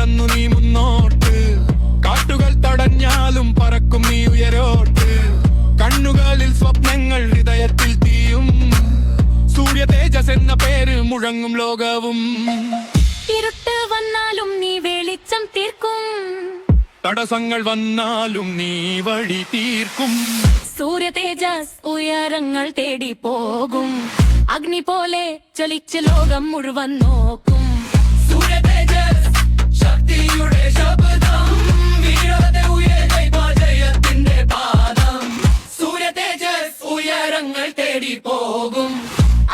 നടന്നു നീ മുന്നോട്ട്. കാട്ടുകൾ തടഞ്ഞാലും പറക്കും നീ ഉയരോട്ട്. കണ്ണുകളിൽ സ്വപ്നങ്ങൾ, ഹൃദയത്തിൽ തീയും. സൂര്യ തേജസ് എന്ന പേര് മുഴങ്ങും ലോകവും. ഇരുട്ട് വന്നാലും നീ വെളിച്ചം തീർക്കും. തടസ്സങ്ങൾ വന്നാലും നീ വഴി തീർക്കും. സൂര്യ തേജസ് ഉയരങ്ങൾ തേടി പോകും. അഗ്നി പോലെ ചലിച്ച് ലോകം മുഴുവൻ നോക്കും. സൂര്യ തേജസ് ശക്തിയുടെ ശബ്ദം. വീഴാതെ ഉയരുക ജയത്തിന്റെ പാദം. സൂര്യ തേജസ് ഉയരങ്ങൾ തേടി പോകും.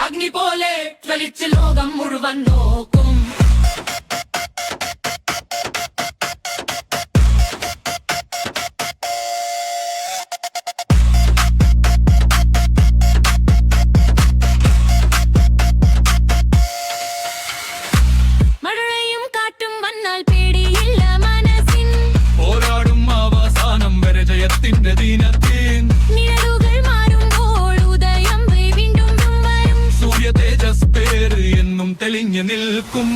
അഗ്നി പോലെ ചലിച്ച് ലോകം മുഴുവൻ നോക്കും. മഴയും കാറ്റും വന്നാൽ പേടിയില്ല മനസ്സിൻ. പോരാടും അവസാനം വരെ ജയത്തിന്റെ ദിനത്തിൻ. നിഴലുകൾ മാറുമ്പോൾ ഉദയം വീണ്ടും വരും. സൂര്യ തേജസ് പേര് എന്നും തെളിഞ്ഞു നിൽക്കും.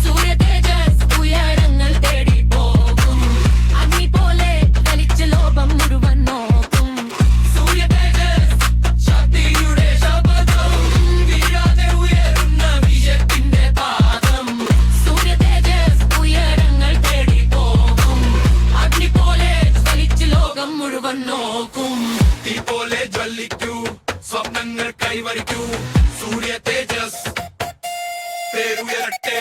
സൂര്യ തേജസ് ഉയരങ്ങൾ തേടി പോകും. അഗ്നി പോലെ ചലിച്ച് ലോകം മുഴുവൻ നോക്കും. സൂര്യ തേജസ് ശക്തിയുടെ ശബ്ദം. വീഴാതെ ഉയരുന്ന വിജയത്തിന്റെ പാദം. സൂര്യ തേജസ് ഉയരങ്ങൾ തേടി പോകും. അഗ്നി പോലെ ചലിച്ച് ലോകം മുഴുവൻ നോക്കും. തീ പോലെ ജ്വലിക്കൂ, സ്വപ്നങ്ങൾ കൈവരിക്കൂ. സൂര്യ തേജസ് പേരുയരട്ടെ.